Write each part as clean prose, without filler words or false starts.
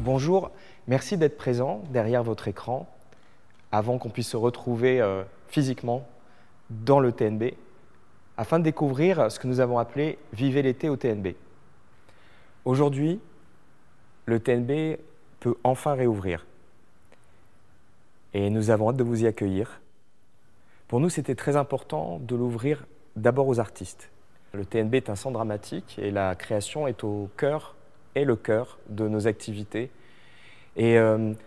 Bonjour, merci d'être présent derrière votre écran avant qu'on puisse se retrouver physiquement dans le TNB afin de découvrir ce que nous avons appelé « Vivez l'été au TNB ». Aujourd'hui, le TNB peut enfin réouvrir et nous avons hâte de vous y accueillir. Pour nous, c'était très important de l'ouvrir d'abord aux artistes. Le TNB est un centre dramatique et la création est le cœur de nos activités. Et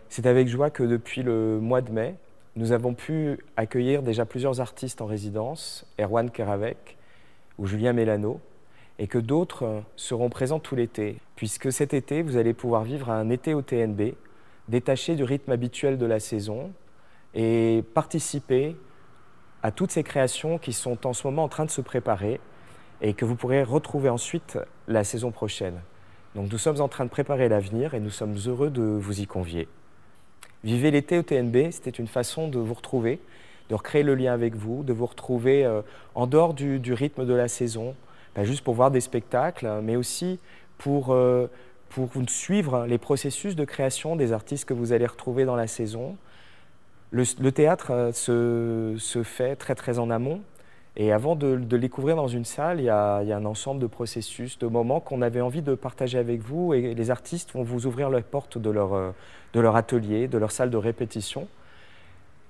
c'est avec joie que depuis le mois de mai, nous avons pu accueillir déjà plusieurs artistes en résidence, Erwan Keravec ou Julien Mélano, et que d'autres seront présents tout l'été, puisque cet été, vous allez pouvoir vivre un été au TNB, détaché du rythme habituel de la saison et participer à toutes ces créations qui sont en ce moment en train de se préparer et que vous pourrez retrouver ensuite la saison prochaine. Donc nous sommes en train de préparer l'avenir et nous sommes heureux de vous y convier. Vivez l'été au TNB, c'était une façon de vous retrouver, de recréer le lien avec vous, de vous retrouver en dehors du rythme de la saison, pas juste pour voir des spectacles, mais aussi pour suivre les processus de création des artistes que vous allez retrouver dans la saison. Le théâtre se fait très en amont. Et avant de le découvrir dans une salle, il y a un ensemble de processus, de moments qu'on avait envie de partager avec vous, et les artistes vont vous ouvrir les portes de leur atelier, de leur salle de répétition.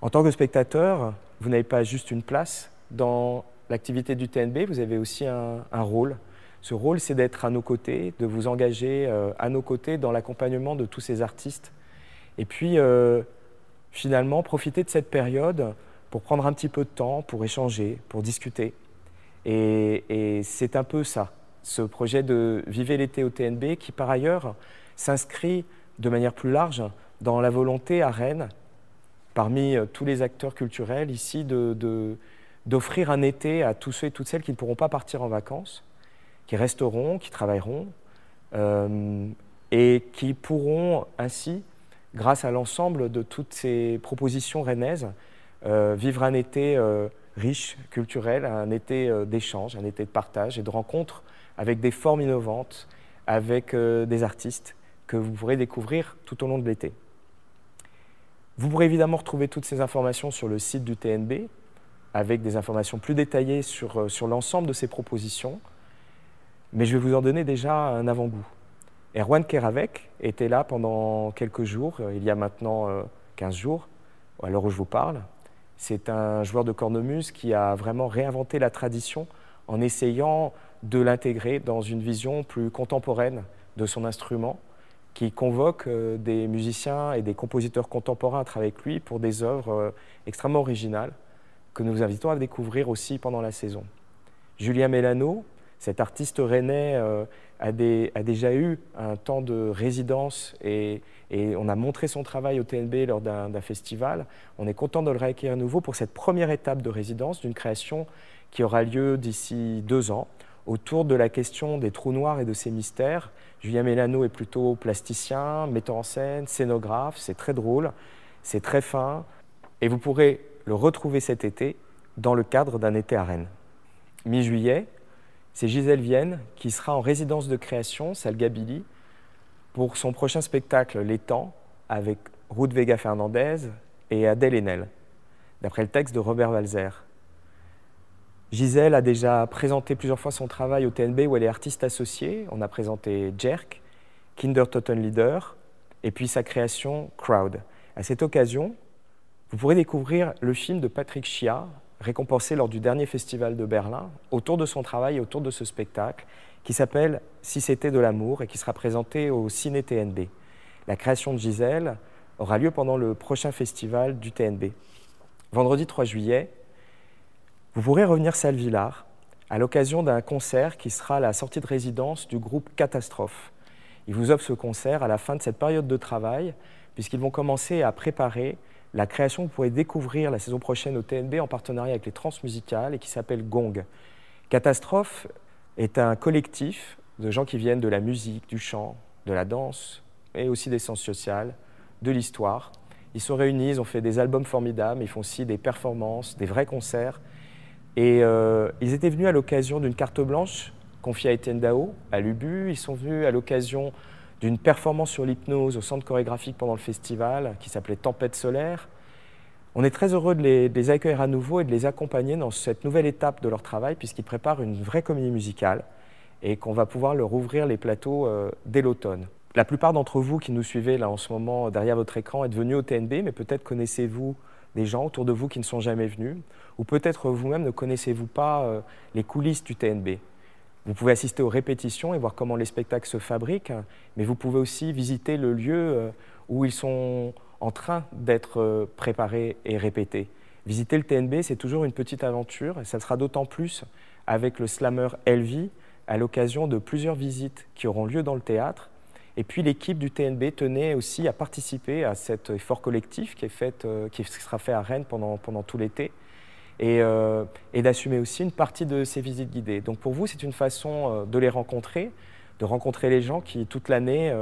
En tant que spectateur, vous n'avez pas juste une place dans l'activité du TNB, vous avez aussi un rôle. Ce rôle, c'est d'être à nos côtés, de vous engager à nos côtés dans l'accompagnement de tous ces artistes. Et puis, finalement, profiter de cette période pour prendre un petit peu de temps, pour échanger, pour discuter. Et c'est un peu ça, ce projet de Vivez l'été au TNB, qui par ailleurs s'inscrit de manière plus large dans la volonté à Rennes, parmi tous les acteurs culturels ici, d'offrir un été à tous ceux et toutes celles qui ne pourront pas partir en vacances, qui resteront, qui travailleront, et qui pourront ainsi, grâce à l'ensemble de toutes ces propositions rennaises, vivre un été riche, culturel, un été d'échange, un été de partage et de rencontres avec des formes innovantes, avec des artistes que vous pourrez découvrir tout au long de l'été. Vous pourrez évidemment retrouver toutes ces informations sur le site du TNB, avec des informations plus détaillées sur l'ensemble de ces propositions, mais je vais vous en donner déjà un avant-goût. Erwan Keravec était là pendant quelques jours, il y a maintenant 15 jours, à l'heure où je vous parle. C'est un joueur de cornemuse qui a vraiment réinventé la tradition en essayant de l'intégrer dans une vision plus contemporaine de son instrument, qui convoque des musiciens et des compositeurs contemporains à travailler avec lui pour des œuvres extrêmement originales que nous vous invitons à découvrir aussi pendant la saison. Julien Mélano, cet artiste rennais, a déjà eu un temps de résidence et on a montré son travail au TNB lors d'un festival. On est content de le réaccueillir à nouveau pour cette première étape de résidence d'une création qui aura lieu d'ici 2 ans autour de la question des trous noirs et de ses mystères. Julien Mélano est plutôt plasticien, metteur en scène, scénographe, c'est très drôle, c'est très fin et vous pourrez le retrouver cet été dans le cadre d'un été à Rennes. Mi-juillet, c'est Gisèle Vienne qui sera en résidence de création, salle Gabilly, pour son prochain spectacle L'étang, avec Ruth Vega Fernandez et Adèle Haenel, d'après le texte de Robert Walzer. Gisèle a déjà présenté plusieurs fois son travail au TNB où elle est artiste associée. On a présenté Jerk, Kinder Leader et puis sa création Crowd. À cette occasion, vous pourrez découvrir le film de Patrick Chia, récompensé lors du dernier festival de Berlin, autour de son travail et autour de ce spectacle, qui s'appelle « Si c'était de l'amour » et qui sera présenté au Ciné TNB. La création de Gisèle aura lieu pendant le prochain festival du TNB. Vendredi 3 juillet, vous pourrez revenir salle Villard à l'occasion d'un concert qui sera la sortie de résidence du groupe Catastrophe. Ils vous offrent ce concert à la fin de cette période de travail, puisqu'ils vont commencer à préparer la création que vous pourrez découvrir la saison prochaine au TNB en partenariat avec les Transmusicales et qui s'appelle Gong. Catastrophe est un collectif de gens qui viennent de la musique, du chant, de la danse, et aussi des sciences sociales, de l'histoire. Ils sont réunis, ils ont fait des albums formidables, ils font aussi des performances, des vrais concerts. Et ils étaient venus à l'occasion d'une carte blanche confiée à Étienne Dao, à l'UBU. Ils sont venus à l'occasion d'une performance sur l'hypnose au centre chorégraphique pendant le festival qui s'appelait Tempête solaire. On est très heureux de les accueillir à nouveau et de les accompagner dans cette nouvelle étape de leur travail puisqu'ils préparent une vraie comédie musicale et qu'on va pouvoir leur ouvrir les plateaux dès l'automne. La plupart d'entre vous qui nous suivez là en ce moment derrière votre écran êtes venus au TNB, mais peut-être connaissez-vous des gens autour de vous qui ne sont jamais venus, ou peut-être vous-même ne connaissez-vous pas les coulisses du TNB. Vous pouvez assister aux répétitions et voir comment les spectacles se fabriquent, mais vous pouvez aussi visiter le lieu où ils sont en train d'être préparés et répétés. Visiter le TNB, c'est toujours une petite aventure, et ça sera d'autant plus avec le slammer Elvie, à l'occasion de plusieurs visites qui auront lieu dans le théâtre. Et puis l'équipe du TNB tenait aussi à participer à cet effort collectif qui sera fait à Rennes pendant tout l'été et d'assumer aussi une partie de ces visites guidées. Donc pour vous, c'est une façon de les rencontrer, de rencontrer les gens qui toute l'année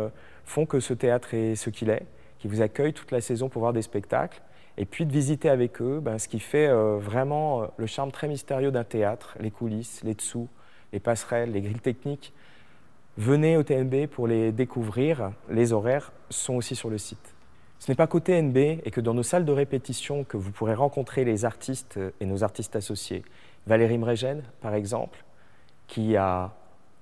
font que ce théâtre est ce qu'il est, qui vous accueillent toute la saison pour voir des spectacles, et puis de visiter avec eux ce qui fait vraiment le charme très mystérieux d'un théâtre, les coulisses, les dessous, les passerelles, les grilles techniques. Venez au TNB pour les découvrir, les horaires sont aussi sur le site. Ce n'est pas qu'au TNB et que dans nos salles de répétition que vous pourrez rencontrer les artistes et nos artistes associés. Valérie Mregen, par exemple, qui a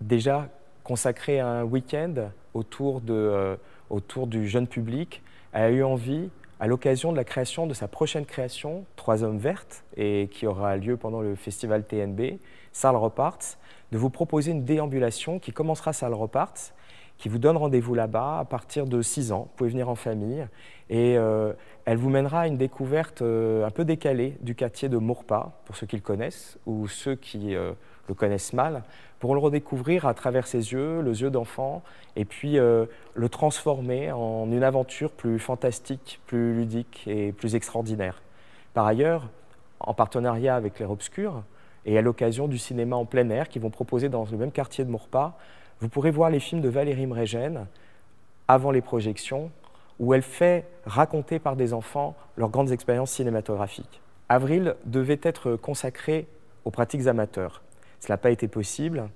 déjà consacré un week-end autour du jeune public, a eu envie, à l'occasion de la création de sa prochaine création, Trois hommes vertes, et qui aura lieu pendant le festival TNB, Salle Reparts, de vous proposer une déambulation qui commencera Salle Reparts, qui vous donne rendez-vous là-bas à partir de 6 ans. Vous pouvez venir en famille et elle vous mènera à une découverte un peu décalée du quartier de Maurepas, pour ceux qui le connaissent, ou ceux qui le connaissent mal, pour le redécouvrir à travers ses yeux, les yeux d'enfant, et puis le transformer en une aventure plus fantastique, plus ludique et plus extraordinaire. Par ailleurs, en partenariat avec Clair Obscur, et à l'occasion du cinéma en plein air qui vont proposer dans le même quartier de Maurepas, vous pourrez voir les films de Valérie Mregen avant les projections, où elle fait raconter par des enfants leurs grandes expériences cinématographiques. Avril devait être consacré aux pratiques amateurs. Cela n'a pas été possible,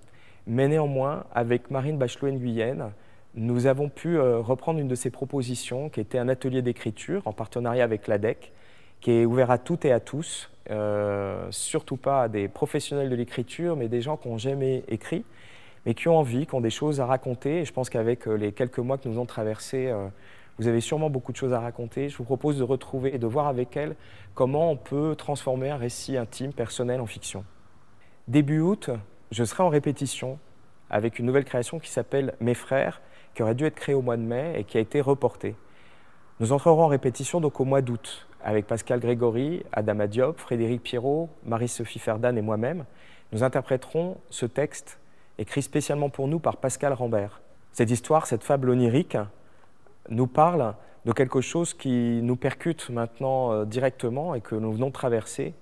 mais néanmoins, avec Marine Bachelot-Nguyen, nous avons pu reprendre une de ses propositions, qui était un atelier d'écriture en partenariat avec l'ADEC, qui est ouvert à toutes et à tous, surtout pas à des professionnels de l'écriture, mais des gens qui n'ont jamais écrit, mais qui ont envie, qui ont des choses à raconter. Et je pense qu'avec les quelques mois que nous avons traversés, vous avez sûrement beaucoup de choses à raconter. Je vous propose de retrouver et de voir avec elles comment on peut transformer un récit intime, personnel en fiction. Début août, je serai en répétition avec une nouvelle création qui s'appelle Mes frères, qui aurait dû être créée au mois de mai et qui a été reportée. Nous entrerons en répétition donc au mois d'août avec Pascal Grégory, Adama Diop, Frédéric Pierrot, Marie-Sophie Ferdan et moi-même. Nous interpréterons ce texte écrit spécialement pour nous par Pascal Rambert. Cette histoire, cette fable onirique, nous parle de quelque chose qui nous percute maintenant directement et que nous venons de traverser,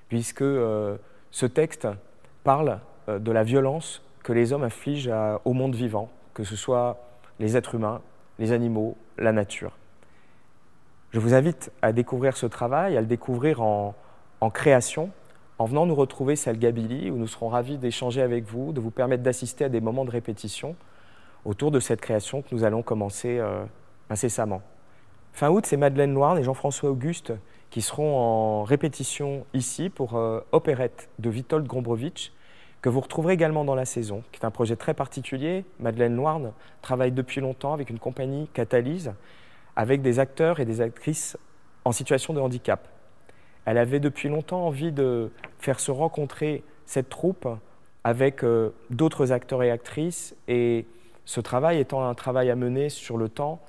puisque ce texte parle de la violence que les hommes infligent au monde vivant, que ce soit les êtres humains, les animaux, la nature. Je vous invite à découvrir ce travail, à le découvrir en création, en venant nous retrouver salle Gabili, où nous serons ravis d'échanger avec vous, de vous permettre d'assister à des moments de répétition autour de cette création que nous allons commencer incessamment. Fin août, c'est Madeleine Loirne et Jean-François Auguste qui seront en répétition ici pour Opérette de Witold Gombrowicz, que vous retrouverez également dans la saison, qui est un projet très particulier. Madeleine Loirne travaille depuis longtemps avec une compagnie Catalyse, avec des acteurs et des actrices en situation de handicap. Elle avait depuis longtemps envie de faire se rencontrer cette troupe avec d'autres acteurs et actrices, et ce travail étant un travail à mener sur le temps,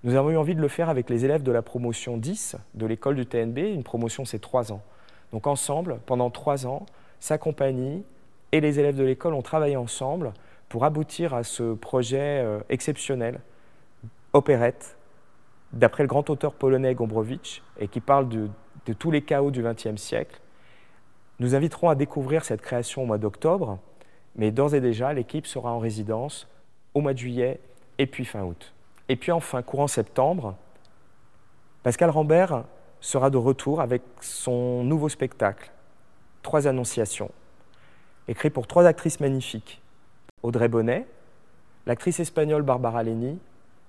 nous avons eu envie de le faire avec les élèves de la promotion 10 de l'école du TNB. Une promotion, c'est 3 ans. Donc ensemble, pendant 3 ans, sa compagnie et les élèves de l'école ont travaillé ensemble pour aboutir à ce projet exceptionnel, Opérette, d'après le grand auteur polonais Gombrowicz, et qui parle de tous les chaos du XXe siècle. Nous inviterons à découvrir cette création au mois d'octobre, mais d'ores et déjà, l'équipe sera en résidence au mois de juillet et puis fin août. Et puis enfin, courant septembre, Pascal Rambert sera de retour avec son nouveau spectacle, 3 Annonciations, écrit pour 3 actrices magnifiques, Audrey Bonnet, l'actrice espagnole Barbara Leni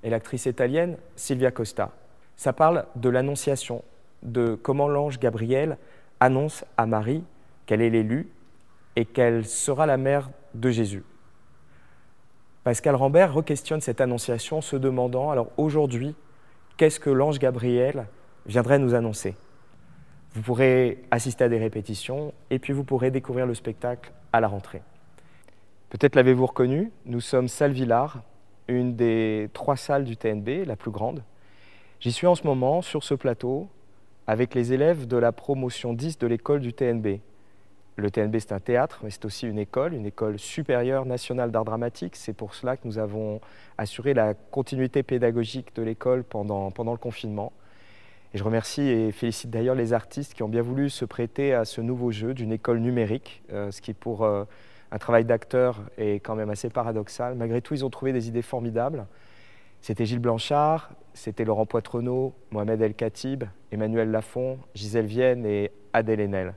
et l'actrice italienne Silvia Costa. Ça parle de l'Annonciation, de comment l'ange Gabriel annonce à Marie qu'elle est l'élue et qu'elle sera la mère de Jésus. Pascal Rambert re-questionne cette Annonciation en se demandant, alors aujourd'hui, qu'est-ce que l'ange Gabriel viendrait nous annoncer? Vous pourrez assister à des répétitions et puis vous pourrez découvrir le spectacle à la rentrée. Peut-être l'avez-vous reconnu, nous sommes salle Villard, une des 3 salles du TNB, la plus grande. J'y suis en ce moment sur ce plateau avec les élèves de la promotion 10 de l'école du TNB. Le TNB, c'est un théâtre, mais c'est aussi une école supérieure nationale d'art dramatique. C'est pour cela que nous avons assuré la continuité pédagogique de l'école pendant le confinement. Et je remercie et félicite d'ailleurs les artistes qui ont bien voulu se prêter à ce nouveau jeu d'une école numérique, ce qui pour un travail d'acteur est quand même assez paradoxal. Malgré tout, ils ont trouvé des idées formidables. C'était Gilles Blanchard, c'était Laurent Poitrenaud, Mohamed El Khatib, Emmanuel Lafont, Gisèle Vienne et Adèle Haenel.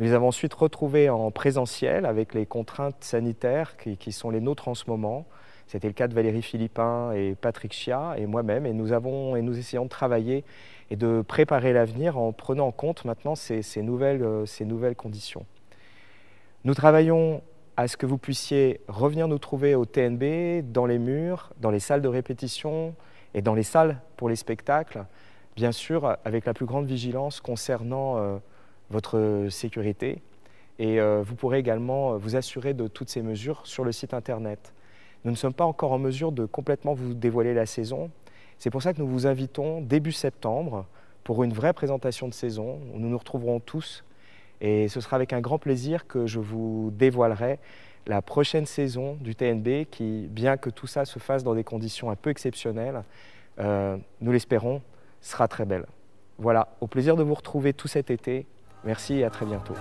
Nous les avons ensuite retrouvés en présentiel avec les contraintes sanitaires qui sont les nôtres en ce moment. C'était le cas de Valérie Philippin et Patrick Chia et moi-même. Et nous essayons de travailler et de préparer l'avenir en prenant en compte maintenant ces nouvelles conditions. Nous travaillons à ce que vous puissiez revenir nous trouver au TNB, dans les murs, dans les salles de répétition et dans les salles pour les spectacles, bien sûr avec la plus grande vigilance concernant votre sécurité. Et vous pourrez également vous assurer de toutes ces mesures sur le site internet. Nous ne sommes pas encore en mesure de complètement vous dévoiler la saison. C'est pour ça que nous vous invitons début septembre pour une vraie présentation de saison où nous nous retrouverons tous. Et ce sera avec un grand plaisir que je vous dévoilerai la prochaine saison du TNB qui, bien que tout ça se fasse dans des conditions un peu exceptionnelles, nous l'espérons, sera très belle. Voilà, au plaisir de vous retrouver tout cet été. Merci et à très bientôt.